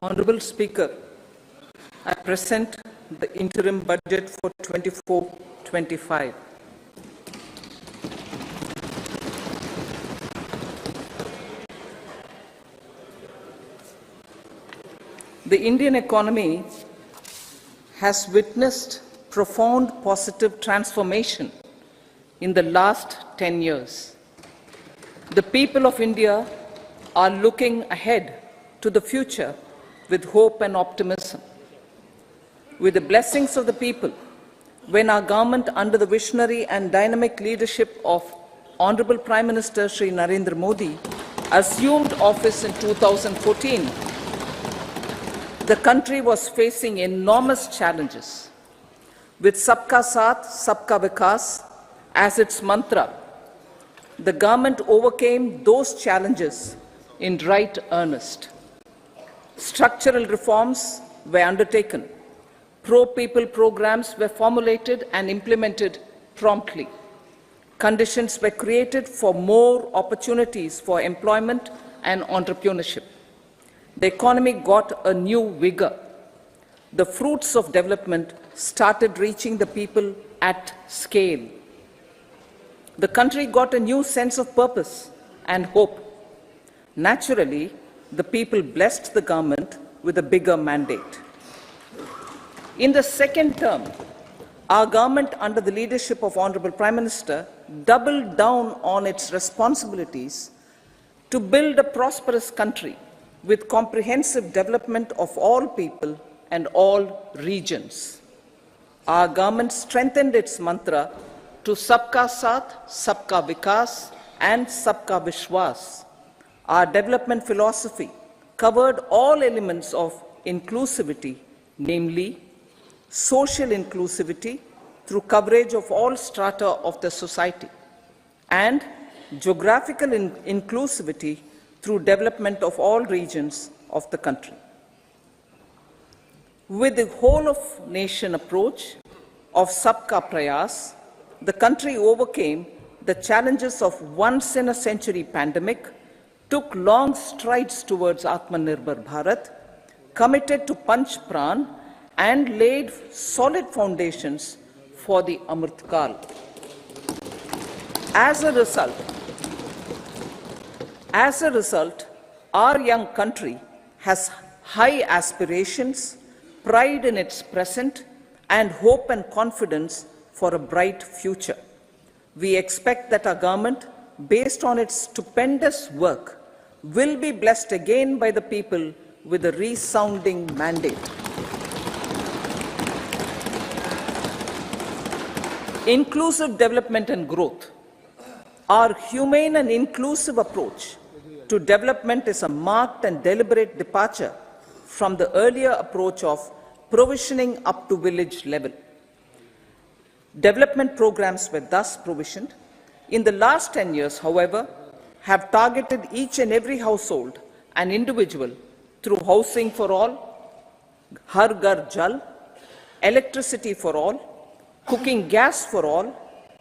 Honourable Speaker, I present the interim budget for 24-25. The Indian economy has witnessed profound positive transformation in the last 10 years. The people of India are looking ahead to the future with hope and optimism. With the blessings of the people, when our government, under the visionary and dynamic leadership of Honourable Prime Minister Shri Narendra Modi, assumed office in 2014, the country was facing enormous challenges. With Sabka Saath, Sabka Vikas as its mantra, the government overcame those challenges in right earnest. Structural reforms were undertaken. Pro-people programs were formulated and implemented promptly. Conditions were created for more opportunities for employment and entrepreneurship. The economy got a new vigor. The fruits of development started reaching the people at scale. The country got a new sense of purpose and hope. Naturally, the people blessed the government with a bigger mandate. In the second term, our government, under the leadership of Honourable Prime Minister, doubled down on its responsibilities to build a prosperous country with comprehensive development of all people and all regions. Our government strengthened its mantra to Sabka Saath, Sabka Vikas and Sabka Vishwas. Our development philosophy covered all elements of inclusivity, namely social inclusivity through coverage of all strata of the society, and geographical inclusivity through development of all regions of the country. With the whole of nation approach of Sabka Prayas, the country overcame the challenges of once-in-a-century pandemic, took long strides towards Atmanirbhar Bharat, committed to Panch Pran, and laid solid foundations for the Amrit Kal. As a result, our young country has high aspirations, pride in its present, and hope and confidence for a bright future. We expect that our government, based on its stupendous work, will be blessed again by the people with a resounding mandate. Inclusive development and growth. Our humane and inclusive approach to development is a marked and deliberate departure from the earlier approach of provisioning up to village level. Development programs were thus provisioned. In the last 10 years, however, have targeted each and every household and individual through housing for all, Har Ghar Jal, electricity for all, cooking gas for all,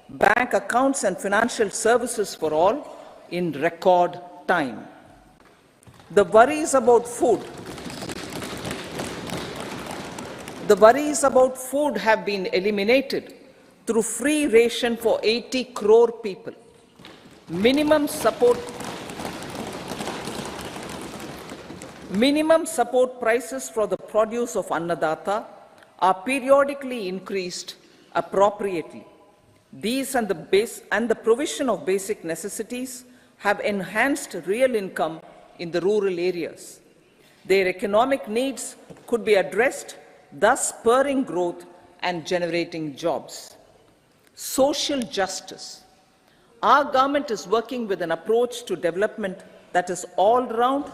bank accounts and financial services for all in record time. The worries about food have been eliminated through free ration for 80 crore people. Minimum support prices for the produce of Annadata are periodically increased appropriately. These and the provision of basic necessities have enhanced real income in the rural areas. Their economic needs could be addressed, thus spurring growth and generating jobs. Social justice. Our government is working with an approach to development that is all-round,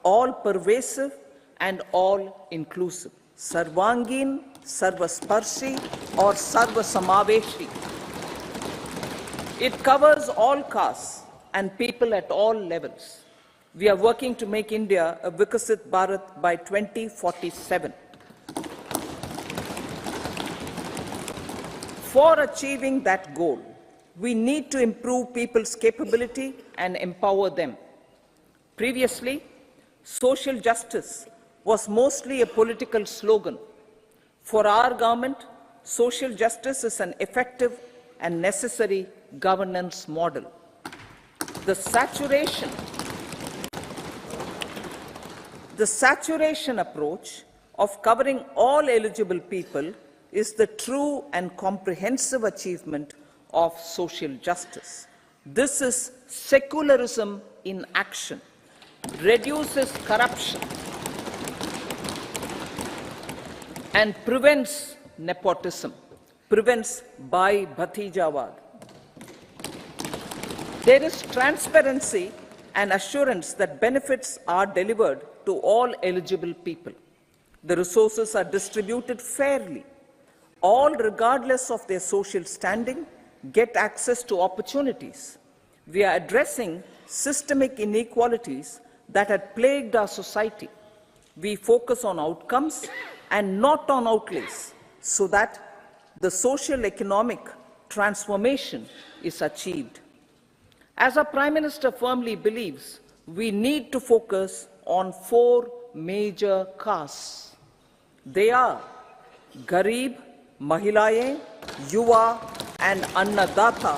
all-pervasive, and all-inclusive. Sarvangin, Sarvasparshi, or Sarvasamaveshi. It covers all castes and people at all levels. We are working to make India a Vikasit Bharat by 2047. For achieving that goal, we need to improve people's capability and empower them. Previously, social justice was mostly a political slogan. For our government, social justice is an effective and necessary governance model. The saturation approach of covering all eligible people is the true and comprehensive achievement of social justice. This is secularism in action, reduces corruption, and prevents nepotism, prevents Bhai Bhatijawad. There is transparency and assurance that benefits are delivered to all eligible people. The resources are distributed fairly. All, regardless of their social standing, get access to opportunities. We are addressing systemic inequalities that had plagued our society. We focus on outcomes and not on outlays, so that the social economic transformation is achieved. As our Prime Minister firmly believes, we need to focus on 4 major castes. They are Garib, Mahilayein, Yuva, and Annadata.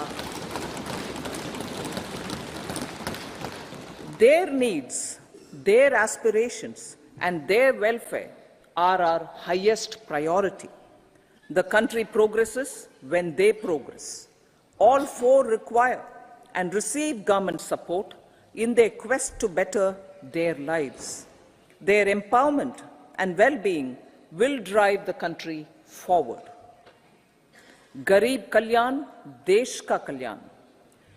Their needs, their aspirations, and their welfare are our highest priority. The country progresses when they progress. All 4 require and receive government support in their quest to better their lives. Their empowerment and well-being will drive the country forward. Garib Kalyan, Desh Ka Kalyan.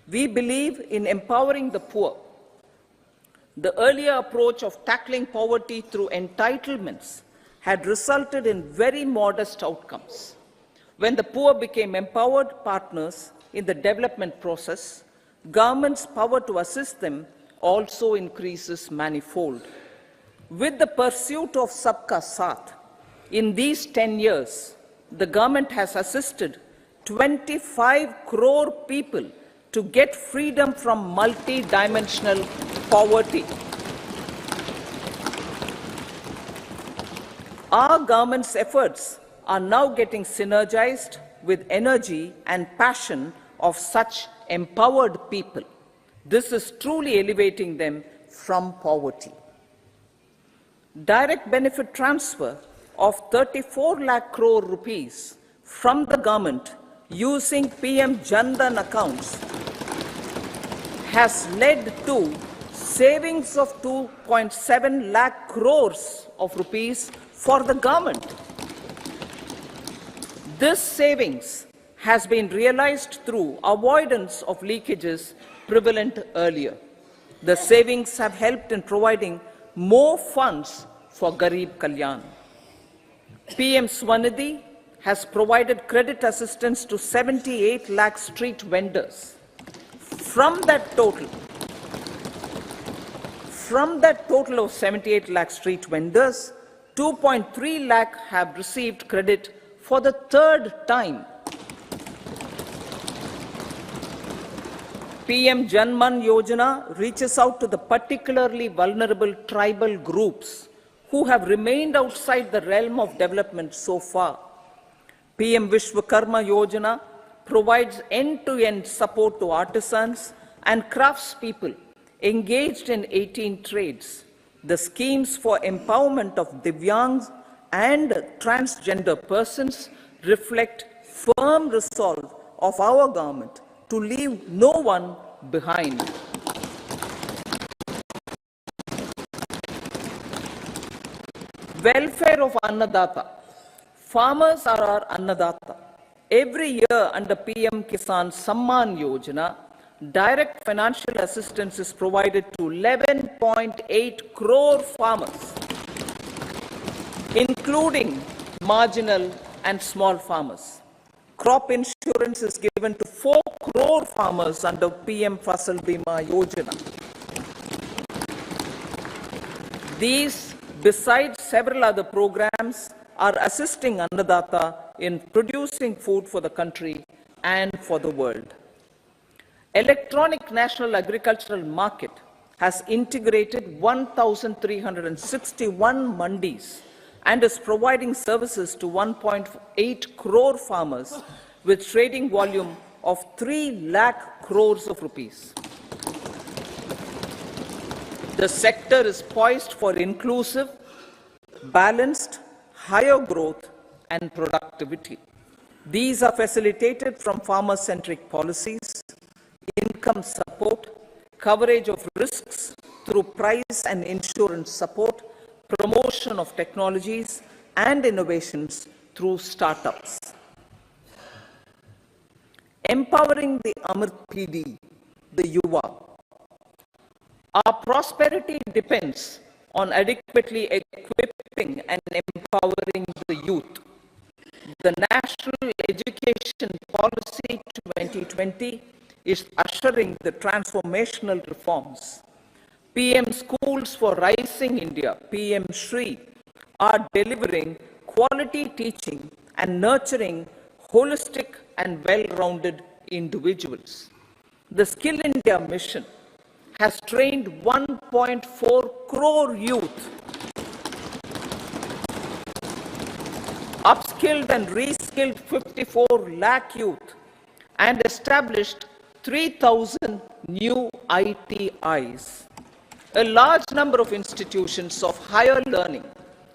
We believe in empowering the poor. The earlier approach of tackling poverty through entitlements had resulted in very modest outcomes. When the poor became empowered partners in the development process, government's power to assist them also increases manifold. With the pursuit of Sabka Saath, in these 10 years, the government has assisted 25 crore people to get freedom from multi-dimensional poverty. Our government's efforts are now getting synergized with energy and passion of such empowered people. This is truly elevating them from poverty. Direct benefit transfer of 34 lakh crore rupees from the government using PM Jan-Dhan accounts has led to savings of 2.7 lakh crores of rupees for the government. This savings has been realized through avoidance of leakages prevalent earlier. The savings have helped in providing more funds for Garib Kalyan. PM Swanidhi has provided credit assistance to 78 lakh street vendors. From that total of 78 lakh street vendors, 2.3 lakh have received credit for the 3rd time. PM Janman Yojana reaches out to the particularly vulnerable tribal groups who have remained outside the realm of development so far. PM Vishwakarma Yojana provides end-to-end support to artisans and craftspeople engaged in 18 trades. The schemes for empowerment of Divyangs and transgender persons reflect firm resolve of our government to leave no one behind. Welfare of Annadata. Farmers are our Annadata. Every year under PM Kisan Samman Yojana, direct financial assistance is provided to 11.8 crore farmers, including marginal and small farmers. Crop insurance is given to 4 crore farmers under PM Fasal Bima Yojana. These, besides several other programs, are assisting Annadata in producing food for the country and for the world. Electronic National Agricultural Market has integrated 1,361 mandis and is providing services to 1.8 crore farmers with trading volume of 3 lakh crores of rupees. The sector is poised for inclusive, balanced, higher growth and productivity. These are facilitated from farmer-centric policies, income support, coverage of risks through price and insurance support, promotion of technologies and innovations through startups. Empowering the Amrit PD, the Yuva. Our prosperity depends on adequately equipping and empowering the youth. The National Education Policy 2020 is ushering the transformational reforms. PM Schools for Rising India, PM Shri, are delivering quality teaching and nurturing holistic and well-rounded individuals. The Skill India mission has trained 1.4 crore youth, upskilled and reskilled 54 lakh youth, and established 3,000 new ITIs. A large number of institutions of higher learning,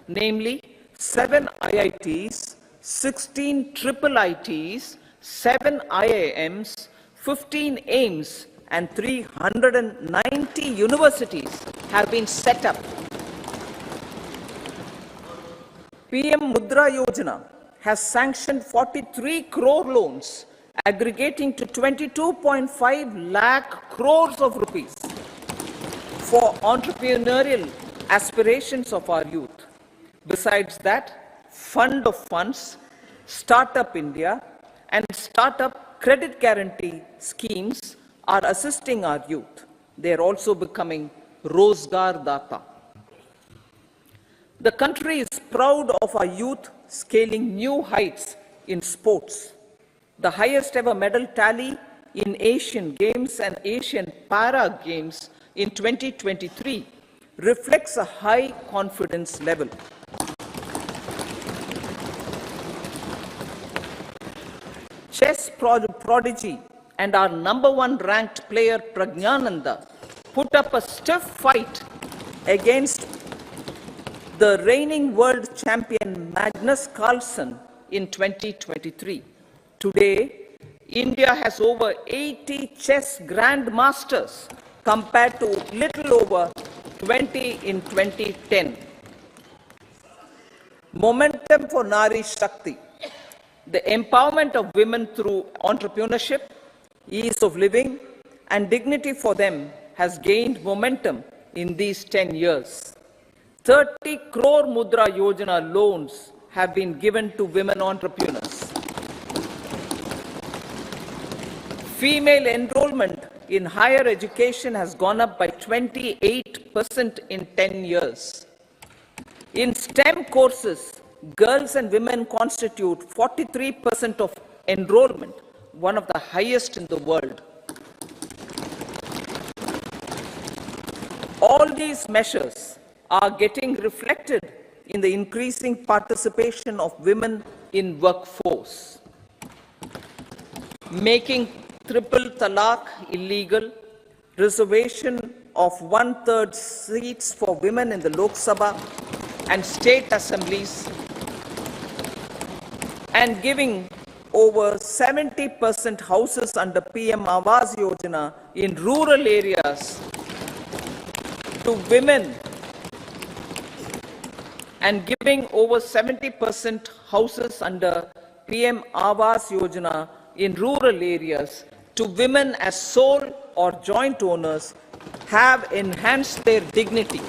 namely 7 IITs, 16 triple ITs, 7 IIMs, 15 AIMS, and 390 universities have been set up. PM Mudra Yojana has sanctioned 43 crore loans aggregating to 22.5 lakh crores of rupees for entrepreneurial aspirations of our youth. Besides that, Fund of Funds, Startup India, and Startup Credit Guarantee schemes are assisting our youth. They are also becoming Rozgar Data. The country is proud of our youth scaling new heights in sports. The highest ever medal tally in Asian Games and Asian Para Games in 2023 reflects a high confidence level. Chess prodigy and our #1 ranked player Pragnananda put up a stiff fight against the reigning world champion Magnus Carlsen in 2023. Today, India has over 80 chess grandmasters compared to little over 20 in 2010. Momentum for Nari Shakti. The empowerment of women through entrepreneurship, ease of living, and dignity for them has gained momentum in these 10 years. 30 crore Mudra Yojana loans have been given to women entrepreneurs. Female enrollment in higher education has gone up by 28% in 10 years. In STEM courses, girls and women constitute 43% of enrollment, one of the highest in the world. All these measures are getting reflected in the increasing participation of women in workforce. Making triple talaq illegal, reservation of 1/3 seats for women in the Loksabha and state assemblies, and giving over 70% houses under PM Awas Yojana in rural areas to women, and giving over 70% houses under PM Awas Yojana in rural areas to women as sole or joint owners have enhanced their dignity.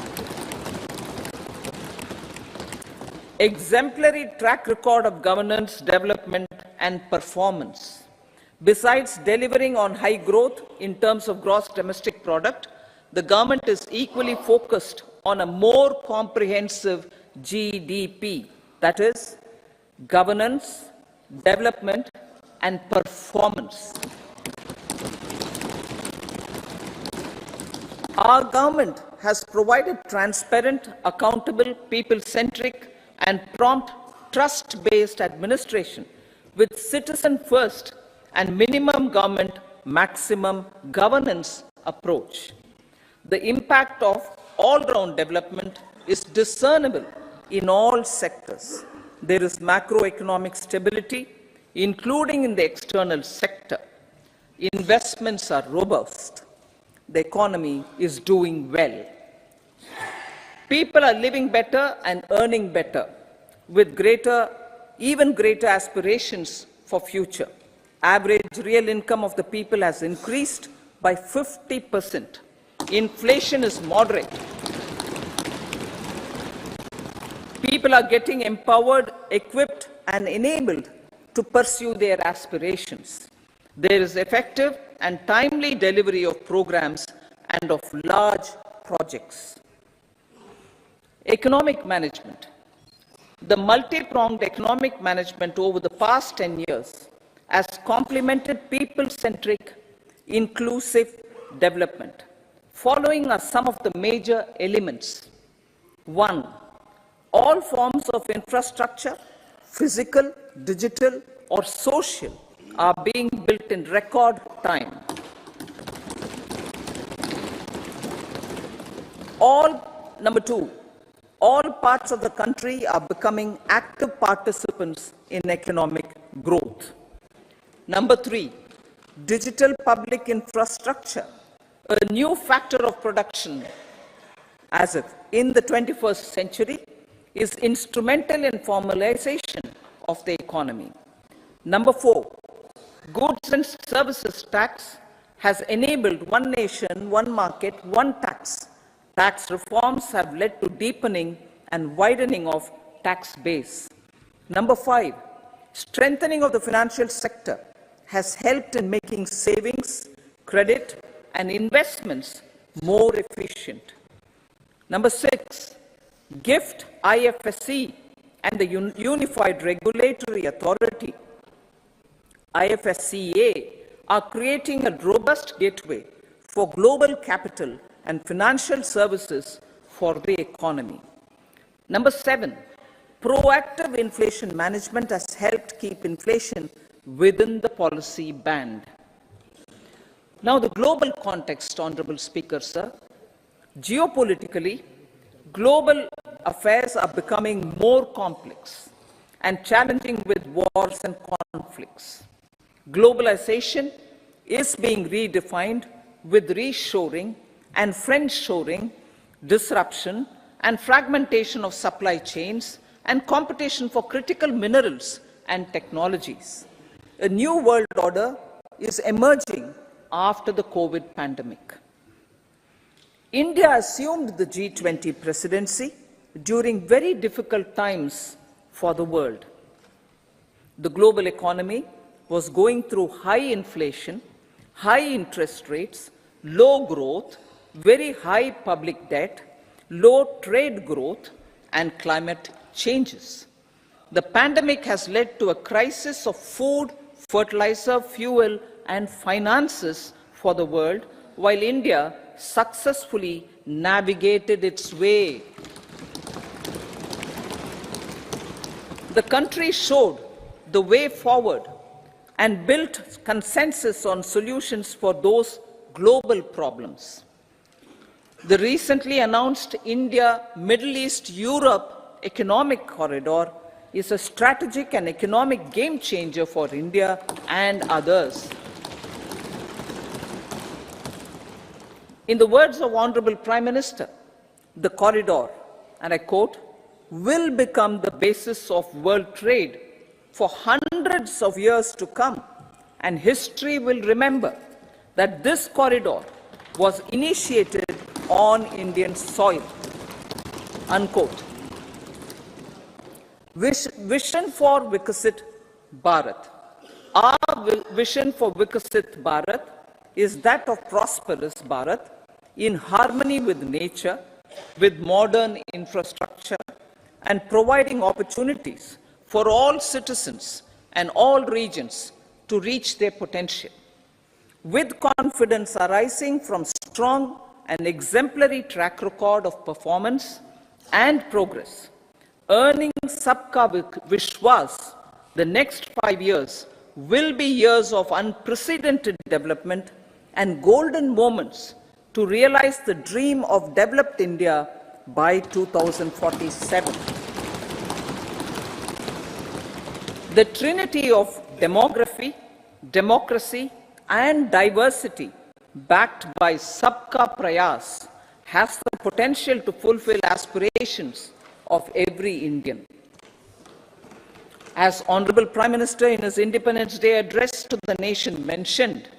Exemplary track record of governance, development, and performance. Besides delivering on high growth in terms of gross domestic product, the government is equally focused on a more comprehensive GDP, that is, governance, development, and performance. Our government has provided transparent, accountable, people-centric and prompt trust-based administration with citizen-first and minimum government, maximum governance approach. The impact of all-round development is discernible in all sectors. There is macroeconomic stability, including in the external sector. Investments are robust. The economy is doing well. People are living better and earning better, with even greater aspirations for future. Average real income of the people has increased by 50%. Inflation is moderate. People are getting empowered, equipped, and enabled to pursue their aspirations. There is effective and timely delivery of programs and of large projects. Economic management. The multi-pronged economic management over the past 10 years has complemented people-centric, inclusive development. Following are some of the major elements. 1. All forms of infrastructure, physical, digital, or social, are being built in record time. Number 2, all parts of the country are becoming active participants in economic growth. Number 3, digital public infrastructure, a new factor of production as if in the 21st century, is instrumental in formalization of the economy. Number 4, goods and services tax has enabled one nation, one market, one tax. Tax reforms have led to deepening and widening of tax base. Number 5, strengthening of the financial sector has helped in making savings, credit, and investments more efficient. Number 6, GIFT, IFSC, and the Unified Regulatory Authority, IFSCA, are creating a robust gateway for global capital and financial services for the economy. Number 7, proactive inflation management has helped keep inflation within the policy band. Now, the global context, Honorable Speaker, sir. Geopolitically, global affairs are becoming more complex and challenging with wars and conflicts. Globalization is being redefined with reshoring and friendshoring, disruption and fragmentation of supply chains, and competition for critical minerals and technologies. A new world order is emerging after the COVID pandemic. India assumed the G20 presidency during very difficult times for the world. The global economy was going through high inflation, high interest rates, low growth, very high public debt, low trade growth, and climate changes. The pandemic has led to a crisis of food, fertilizer, fuel, and finances for the world, while India successfully navigated its way. The country showed the way forward and built consensus on solutions for those global problems. The recently announced India-Middle East-Europe economic corridor is a strategic and economic game changer for India and others. In the words of Honorable Prime Minister, the corridor, and I quote, will become the basis of world trade for hundreds of years to come, and history will remember that this corridor was initiated on Indian soil, unquote. Vision for Vikasit Bharat. Our vision for Vikasit Bharat is that of prosperous Bharat in harmony with nature, with modern infrastructure, and providing opportunities for all citizens and all regions to reach their potential. With confidence arising from strong an exemplary track record of performance and progress. Earning Sabka Vishwas, the next 5 years will be years of unprecedented development and golden moments to realize the dream of developed India by 2047. The trinity of demography, democracy, and diversity, backed by Sabka Prayas, has the potential to fulfill aspirations of every Indian. As Honorable Prime Minister in his Independence Day address to the nation mentioned,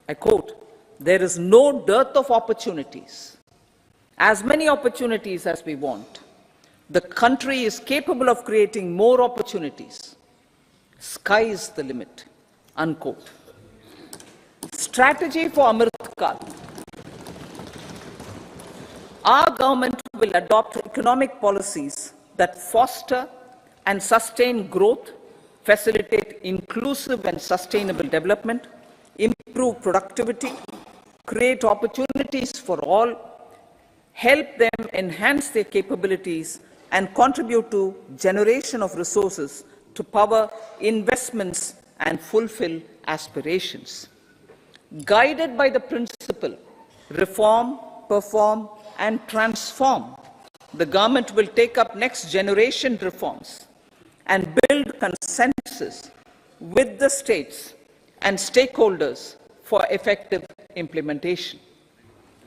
I quote, "There is no dearth of opportunities, as many opportunities as we want. The country is capable of creating more opportunities. Sky is the limit," unquote. Strategy for Amrit Kal. Our government will adopt economic policies that foster and sustain growth, facilitate inclusive and sustainable development, improve productivity, create opportunities for all, help them enhance their capabilities, and contribute to generation of resources to power investments and fulfill aspirations. Guided by the principle, reform, perform, and transform, the government will take up next generation reforms and build consensus with the states and stakeholders for effective implementation.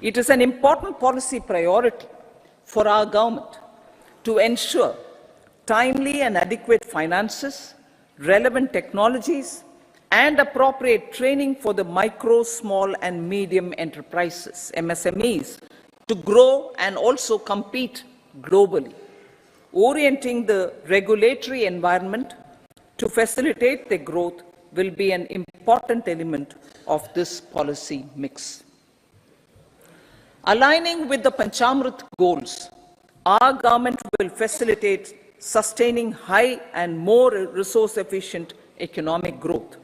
It is an important policy priority for our government to ensure timely and adequate finances, relevant technologies, and appropriate training for the micro, small, and medium enterprises, MSMEs, to grow and also compete globally. Orienting the regulatory environment to facilitate their growth will be an important element of this policy mix. Aligning with the Panchamrit goals, our government will facilitate sustaining high and more resource-efficient economic growth.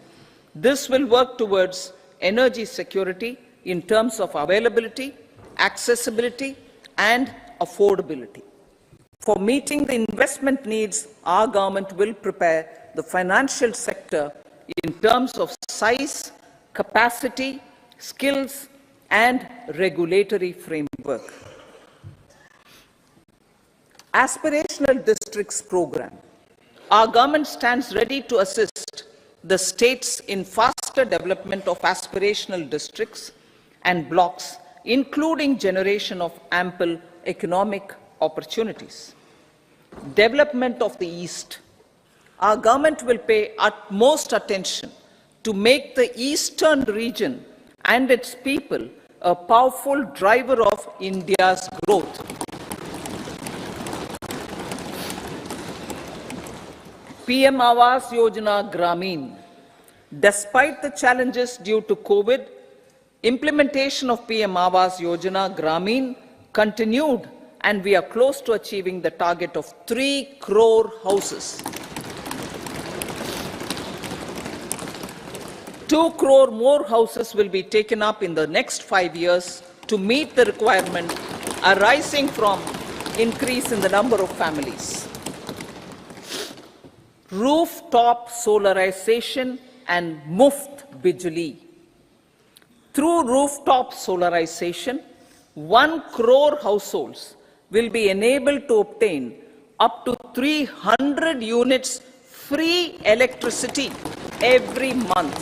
This will work towards energy security in terms of availability, accessibility, and affordability. For meeting the investment needs, our government will prepare the financial sector in terms of size, capacity, skills, and regulatory framework. Aspirational Districts Program. Our government stands ready to assist the states in faster development of aspirational districts and blocks, including generation of ample economic opportunities. Development of the East. Our government will pay utmost attention to make the eastern region and its people a powerful driver of India's growth. PM Awas Yojana Gramin. Despite the challenges due to COVID, implementation of PM Awas Yojana Gramin continued, and we are close to achieving the target of 3 crore houses. 2 crore more houses will be taken up in the next 5 years to meet the requirement arising from increase in the number of families. Rooftop solarization and Muft Bijli. Through rooftop solarization, 1 crore households will be enabled to obtain up to 300 units free electricity every month.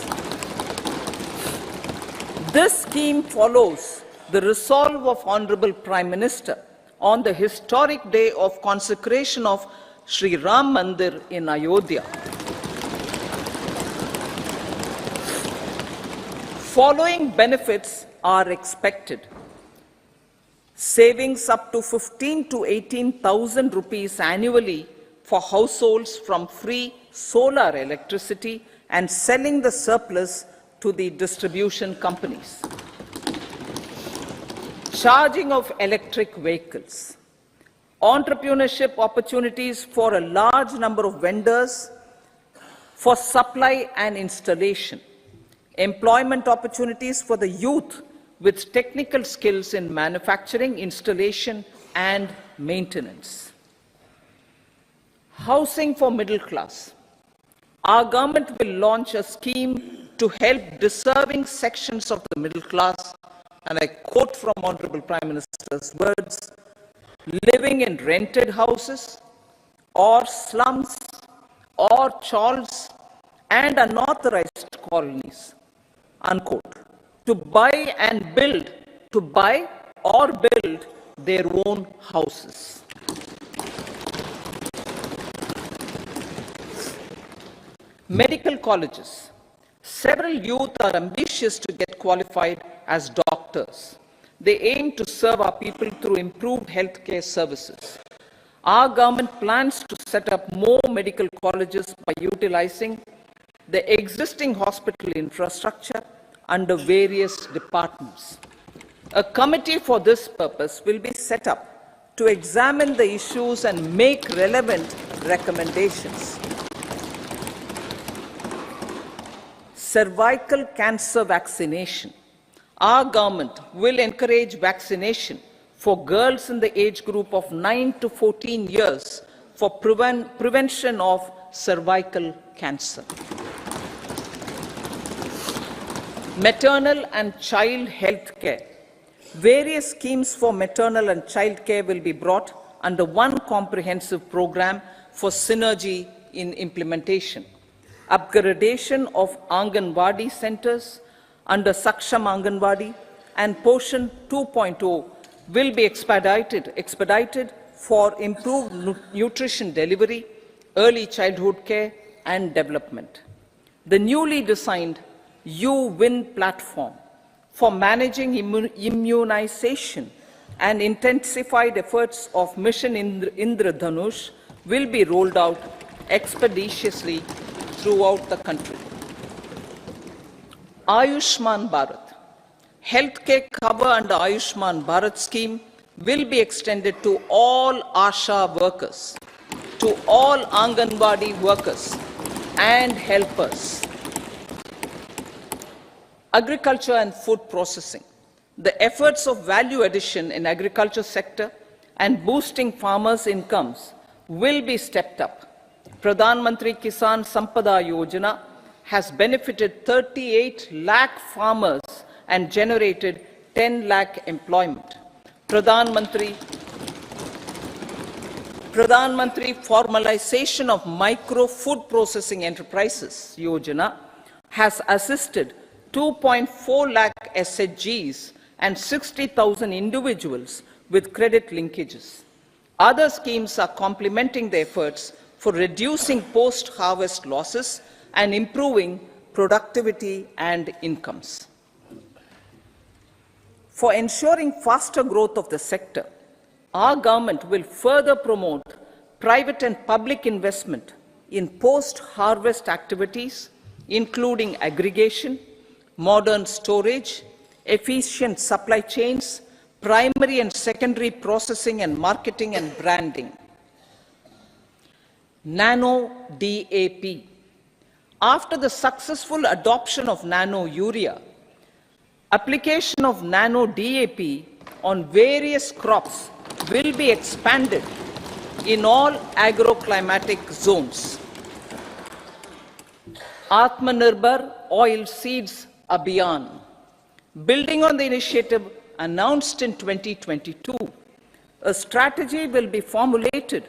This scheme follows the resolve of Honorable Prime Minister on the historic day of consecration of Sri Ram Mandir in Ayodhya. Following benefits are expected. Savings up to 15 to 18,000 rupees annually for households from free solar electricity and selling the surplus to the distribution companies. Charging of electric vehicles. Entrepreneurship opportunities for a large number of vendors for supply and installation. Employment opportunities for the youth with technical skills in manufacturing, installation, and maintenance. Housing for middle class. Our government will launch a scheme to help deserving sections of the middle class, and I quote from Honorable Prime Minister's words, living in rented houses or slums or chawls and unauthorized colonies, unquote, to buy or build their own houses. Medical colleges. Several youth are ambitious to get qualified as doctors. They aim to serve our people through improved healthcare services. Our government plans to set up more medical colleges by utilizing the existing hospital infrastructure under various departments. A committee for this purpose will be set up to examine the issues and make relevant recommendations. Cervical cancer vaccination. Our government will encourage vaccination for girls in the age group of 9 to 14 years for prevention of cervical cancer. Maternal and child health care. Various schemes for maternal and child care will be brought under one comprehensive program for synergy in implementation. Upgradation of Anganwadi centers under Saksham Anganwadi and Poshan 2.0 will be expedited for improved nutrition delivery, early childhood care and development. The newly designed U-Win platform for managing immunization and intensified efforts of Mission Indradhanush will be rolled out expeditiously throughout the country. Ayushman Bharat. Healthcare cover under Ayushman Bharat scheme will be extended to all ASHA workers, to all Anganwadi workers and helpers. Agriculture and food processing. The efforts of value addition in agriculture sector and boosting farmers' incomes will be stepped up. Pradhan Mantri Kisan Sampada Yojana has benefited 38 lakh farmers and generated 10 lakh employment. Pradhan Mantri Formalization of Micro Food Processing Enterprises Yojana has assisted 2.4 lakh SHGs and 60,000 individuals with credit linkages. Other schemes are complementing the efforts for reducing post-harvest losses and improving productivity and incomes. For ensuring faster growth of the sector, our government will further promote private and public investment in post-harvest activities, including aggregation, modern storage, efficient supply chains, primary and secondary processing and marketing and branding. Nano DAP. After the successful adoption of nano urea, application of nano DAP on various crops will be expanded in all agroclimatic zones. Atmanirbhar Oil Seeds Abhiyan. Building on the initiative announced in 2022, a strategy will be formulated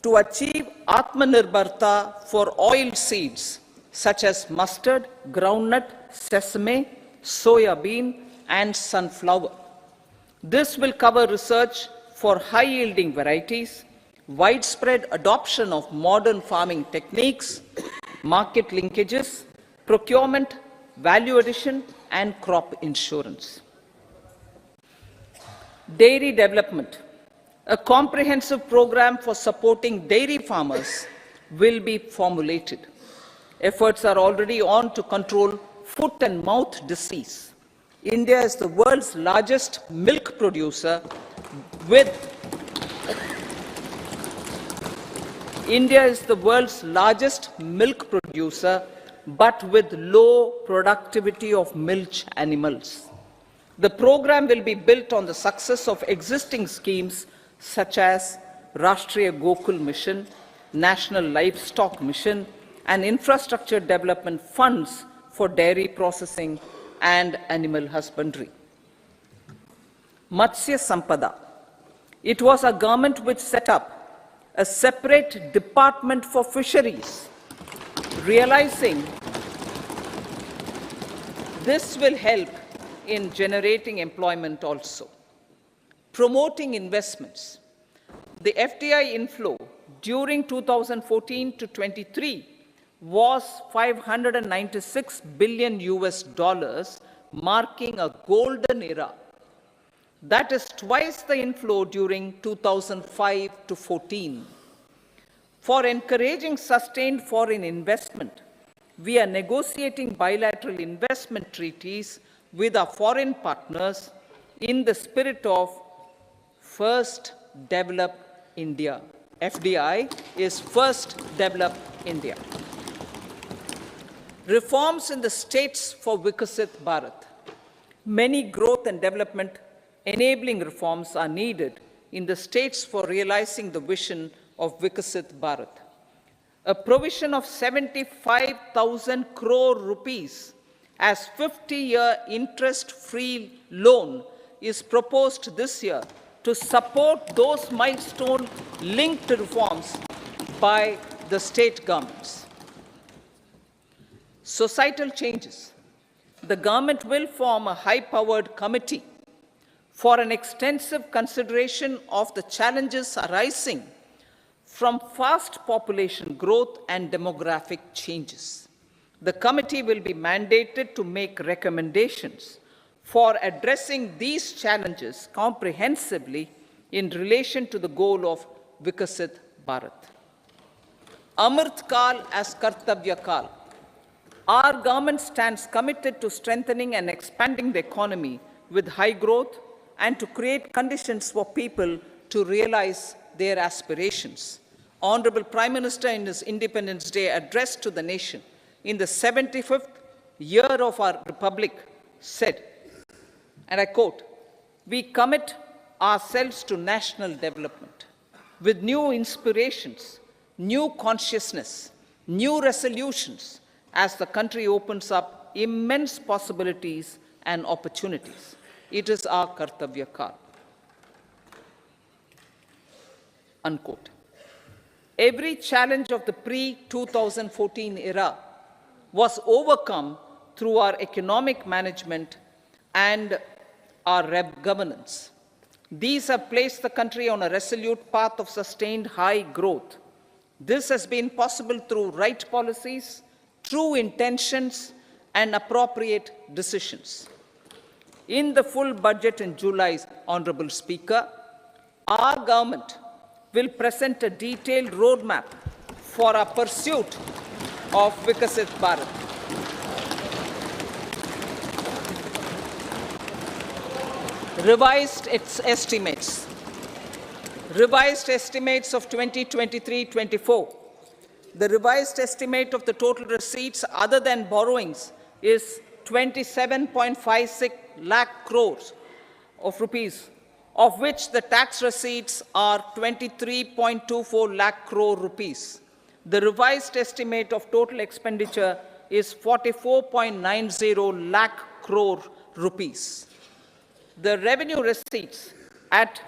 to achieve Atmanirbharta for oil seeds such as mustard, groundnut, sesame, soya bean, and sunflower. This will cover research for high-yielding varieties, widespread adoption of modern farming techniques, market linkages, procurement, value addition, and crop insurance. Dairy development. A comprehensive program for supporting dairy farmers will be formulated. Efforts are already on to control foot and mouth disease. India is the world's largest milk producer with but with low productivity of milch animals. The program will be built on the success of existing schemes such as Rashtriya Gokul Mission, National Livestock Mission, and infrastructure development funds for dairy processing and animal husbandry. Matsya Sampada. It was a government which set up a separate department for fisheries, realizing this will help in generating employment also. Promoting investments. The FDI inflow during 2014 to 23 was $596 billion, marking a golden era. That is twice the inflow during 2005 to 14. For encouraging sustained foreign investment, we are negotiating bilateral investment treaties with our foreign partners in the spirit of First Develop India. FDI is First Develop India. Reforms in the states for Vikasit Bharat. Many growth and development enabling reforms are needed in the states for realizing the vision of Vikasit Bharat. A provision of 75,000 crore rupees as 50-year interest-free loan is proposed this year to support those milestone-linked reforms by the state governments. Societal changes. The government will form a high-powered committee for an extensive consideration of the challenges arising from fast population growth and demographic changes. The committee will be mandated to make recommendations for addressing these challenges comprehensively in relation to the goal of Vikasit Bharat. Amrit Kal as Kartavya Kal. Our government stands committed to strengthening and expanding the economy with high growth and to create conditions for people to realize their aspirations. Honorable Prime Minister, in his Independence Day address to the nation in the 75th year of our Republic, said, and I quote, "We commit ourselves to national development with new inspirations, new consciousness, new resolutions as the country opens up immense possibilities and opportunities. It is our Kartavya Kal." Unquote. Every challenge of the pre-2014 era was overcome through our economic management and our governance. These have placed the country on a resolute path of sustained high growth. This has been possible through right policies, true intentions, and appropriate decisions. In the full budget in July, Honorable Speaker, our government will present a detailed roadmap for our pursuit of Vikasit Bharat. Revised estimates. Revised estimates of 2023-24. The revised estimate of the total receipts other than borrowings is 27.56 lakh crores of rupees, of which the tax receipts are 23.24 lakh crore rupees. The revised estimate of total expenditure is 44.90 lakh crore rupees. The revenue receipts at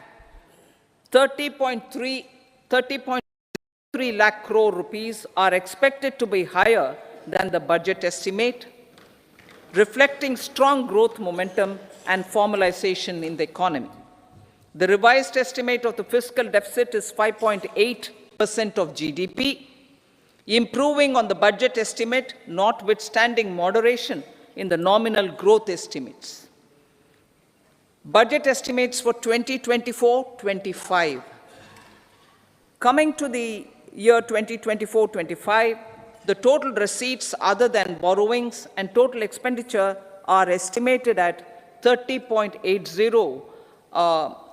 30.3 lakh crore rupees are expected to be higher than the budget estimate, reflecting strong growth momentum and formalization in the economy. The revised estimate of the fiscal deficit is 5.8% of GDP, improving on the budget estimate, notwithstanding moderation in the nominal growth estimates. Budget estimates for 2024-25. Coming to the year 2024-25, the total receipts other than borrowings and total expenditure are estimated at 30.80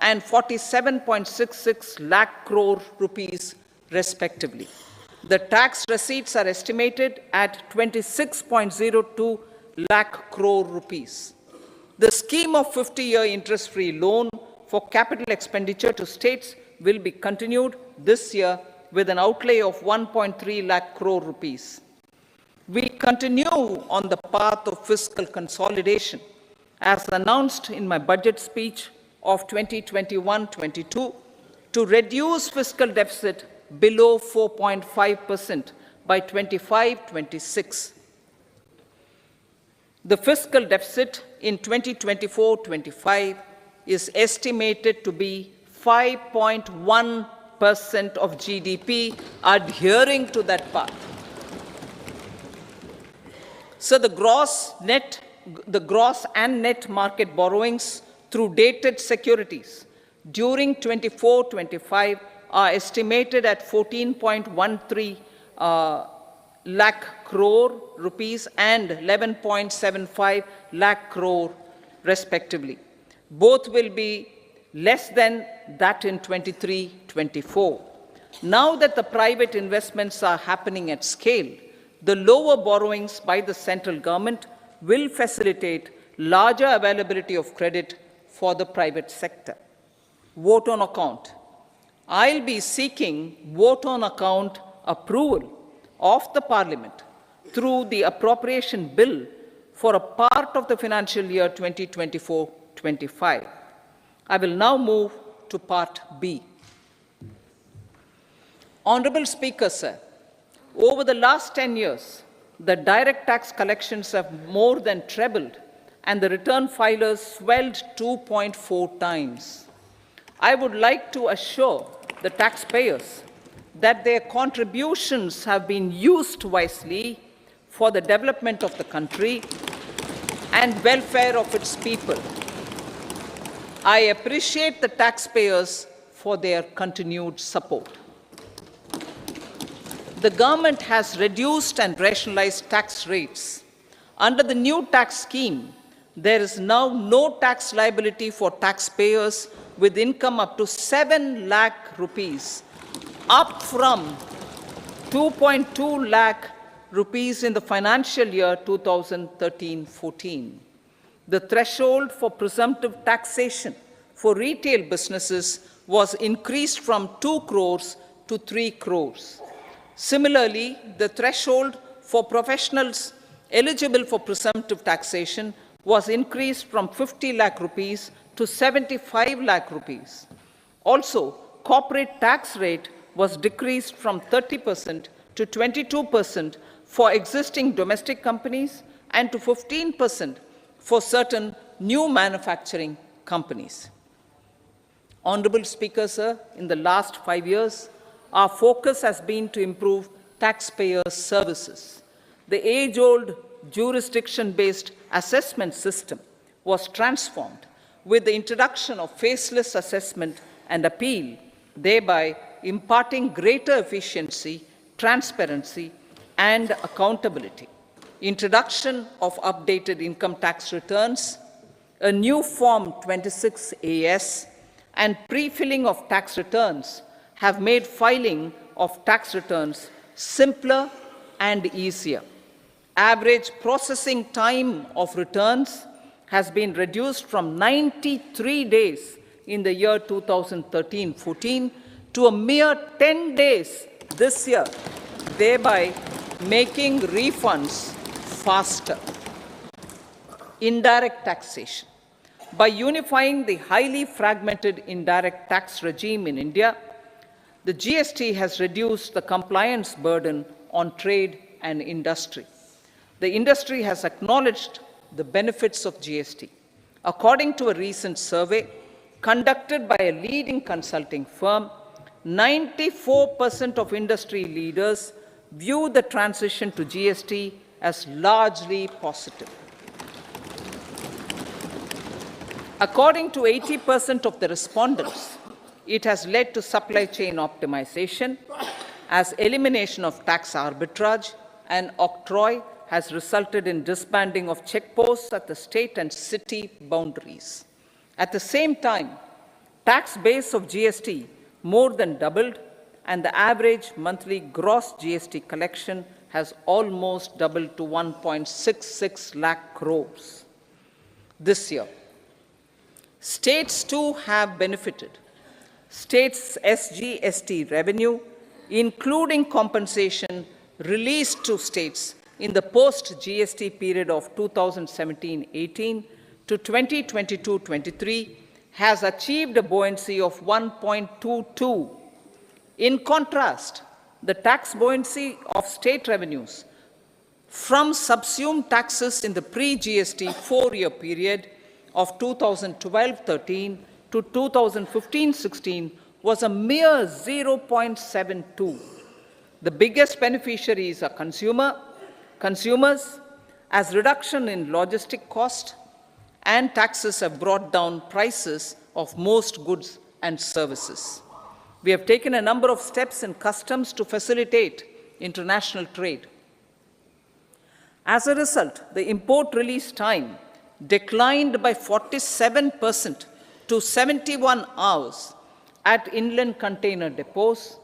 and 47.66 lakh crore rupees respectively. The tax receipts are estimated at 26.02 lakh crore rupees. The scheme of 50-year interest-free loan for capital expenditure to states will be continued this year with an outlay of 1.3 lakh crore rupees. We continue on the path of fiscal consolidation, as announced in my budget speech of 2021-22, to reduce fiscal deficit below 4.5% by 25-26. The fiscal deficit in 2024-25 is estimated to be 5.1% of GDP, adhering to that path. So the gross and net market borrowings through dated securities during 24-25 are estimated at 14.13 lakh crore rupees and 11.75 lakh crore respectively. Both will be less than that in 23-24. Now that the private investments are happening at scale, the lower borrowings by the central government will facilitate larger availability of credit for the private sector. Vote on account. I'll be seeking vote on account approval of the Parliament through the appropriation bill for a part of the financial year 2024-25. I will now move to part B. Honorable Speaker, sir, over the last 10 years, the direct tax collections have more than trebled and the return filers swelled 2.4 times. I would like to assure the taxpayers that their contributions have been used wisely for the development of the country and welfare of its people. I appreciate the taxpayers for their continued support. The government has reduced and rationalized tax rates. Under the new tax scheme, there is now no tax liability for taxpayers with income up to 7 lakh rupees, up from 2.2 lakh rupees in the financial year 2013-14. The threshold for presumptive taxation for retail businesses was increased from 2 crores to 3 crores. Similarly, the threshold for professionals eligible for presumptive taxation was increased from 50 lakh rupees to 75 lakh rupees. Also, corporate tax rate was decreased from 30% to 22% for existing domestic companies and to 15% for certain new manufacturing companies. Honorable Speaker, sir, in the last 5 years, our focus has been to improve taxpayer services. The age-old jurisdiction-based assessment system was transformed with the introduction of faceless assessment and appeal, thereby imparting greater efficiency, transparency, and accountability. Introduction of updated income tax returns, a new Form 26AS, and pre-filling of tax returns have made filing of tax returns simpler and easier. Average processing time of returns has been reduced from 93 days in the year 2013-14 to a mere 10 days this year, thereby making refunds faster. Indirect taxation. By unifying the highly fragmented indirect tax regime in India, the GST has reduced the compliance burden on trade and industry. The industry has acknowledged the benefits of GST. According to a recent survey conducted by a leading consulting firm, 94% of industry leaders view the transition to GST as largely positive. According to 80% of the respondents, it has led to supply chain optimization, as elimination of tax arbitrage and octroi has resulted in disbanding of checkposts at the state and city boundaries. At the same time, tax base of GST more than doubled, and the average monthly gross GST collection has almost doubled to 1.66 lakh crores. this year. States too have benefited. States' SGST revenue, including compensation released to states in the post-GST period of 2017-18 to 2022-23, has achieved a buoyancy of 1.22. In contrast, the tax buoyancy of state revenues from subsumed taxes in the pre-GST four-year period of 2012-13 to 2015-16 was a mere 0.72. The biggest beneficiaries are consumers, as reduction in logistic cost and taxes have brought down prices of most goods and services. We have taken a number of steps in customs to facilitate international trade. As a result, the import release time declined by 47% to 71 hours at inland container depots,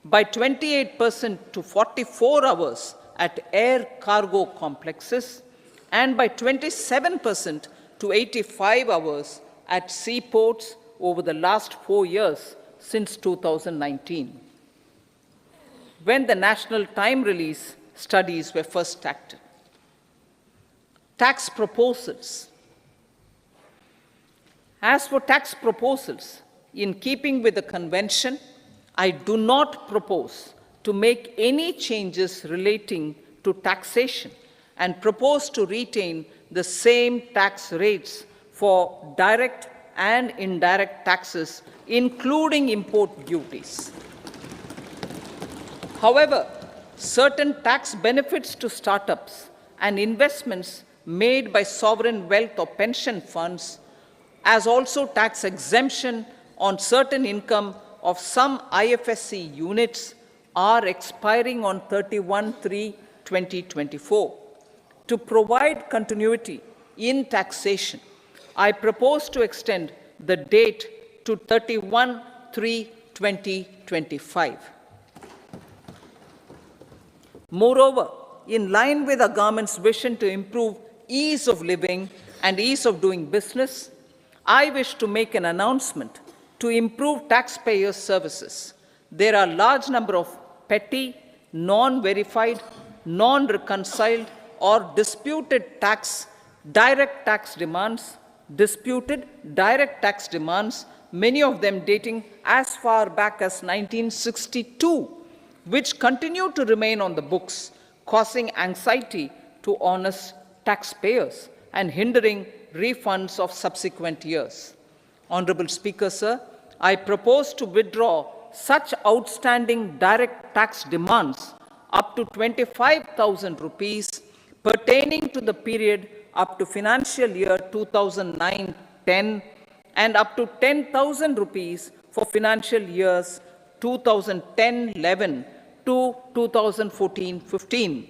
by 28% to 44 hours at air cargo complexes, and by 27% to 85 hours at seaports over the last 4 years since 2019, when the national time release studies were first started. Tax proposals. As for tax proposals, in keeping with the convention, I do not propose to make any changes relating to taxation and propose to retain the same tax rates for direct and indirect taxes, including import duties. However, certain tax benefits to startups and investments made by sovereign wealth or pension funds, as also tax exemption on certain income of some IFSC units, are expiring on 31/3/2024. To provide continuity in taxation, I propose to extend the date to 31/3/2025. Moreover, in line with our government's vision to improve ease of living and ease of doing business, I wish to make an announcement to improve taxpayers' services. There are a large number of petty, non-verified, non-reconciled, or disputed direct tax demands, many of them dating as far back as 1962, which continue to remain on the books, causing anxiety to honest taxpayers and hindering refunds of subsequent years. Honorable Speaker, sir, I propose to withdraw such outstanding direct tax demands up to 25,000 rupees pertaining to the period up to financial year 2009-10 and up to 10,000 rupees for financial years 2010-11 to 2014-15.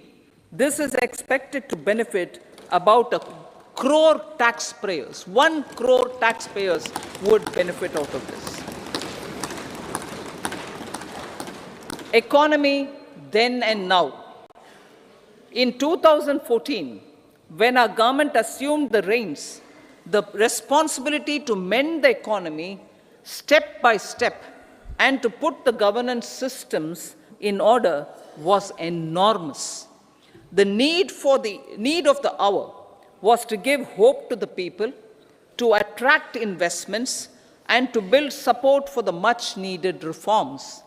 This is expected to benefit about 1 crore taxpayers. 1 crore taxpayers would benefit out of this. Economy then and now. In 2014, when our government assumed the reins, the responsibility to mend the economy step by step and to put the governance systems in order was enormous. The need of the hour was to give hope to the people, to attract investments, and to build support for the much-needed reforms.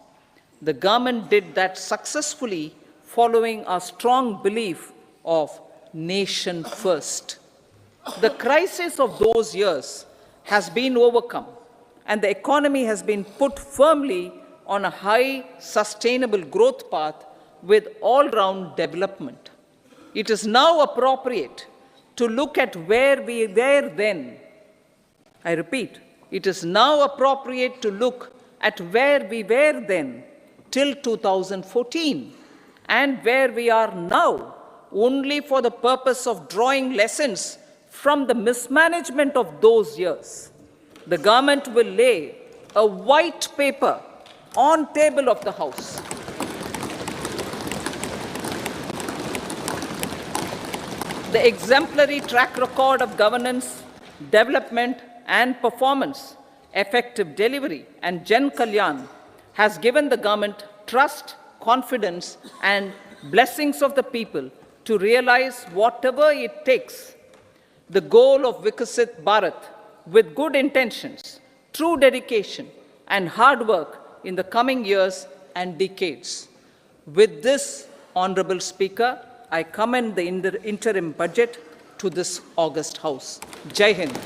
The government did that successfully, following our strong belief of nation first. The crisis of those years has been overcome, and the economy has been put firmly on a high, sustainable growth path with all-round development. It is now appropriate to look at where we were then. I repeat, it is now appropriate to look at where we were then till 2014 and where we are now, only for the purpose of drawing lessons from the mismanagement of those years. The government will lay a white paper on table of the House. The exemplary track record of governance development and performance, effective delivery, and Jan Kalyan has given the government trust, confidence, and blessings of the people to realize whatever it takes, the goal of Vikasit Bharat, with good intentions, true dedication, and hard work in the coming years and decades. With this, Honorable Speaker, I commend the interim budget to this august House. Jai Hind.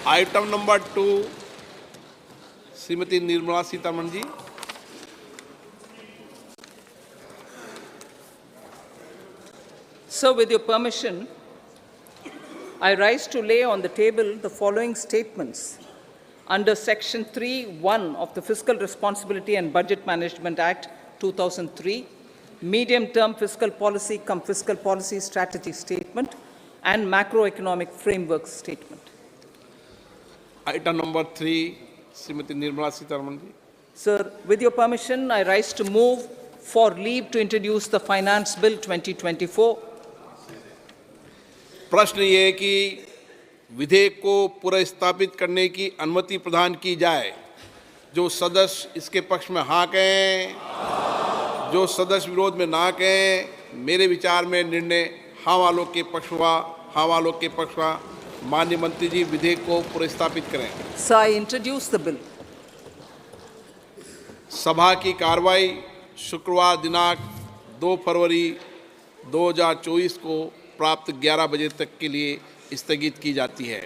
Item number 2, Shrimati Nirmala Sitharaman ji. Sir, with your permission, I rise to lay on the table the following statements under Section 3(1) of the Fiscal Responsibility and Budget Management Act 2003, Medium-Term Fiscal Policy cum Fiscal Policy Strategy Statement and Macroeconomic Framework Statement. Item number 3, Srimati Nirmala Sitharaman ji. Sir, with your permission, I rise to move for leave to introduce the Finance Bill 2024. प्रश्न ये है कि विधेयक को पुनर्स्थापित करने की अनुमति प्रदान की जाए। जो सदस्य इसके पक्ष में हाँ कहें, जो सदस्य विरोध में ना कहें। मेरे विचार में निर्णय हाँ वालों के पक्ष हुआ, हाँ वालों के पक्ष हुआ। माननीय मंत्री जी विधेयक को पुनर्स्थापित करें। Sir, I introduce the bill. सभा की कार्रवाई शुक्रवार दिनांक 2 फरवरी 2024 को प्राप्त 11 बजे तक के लिए स्थगित की जाती है।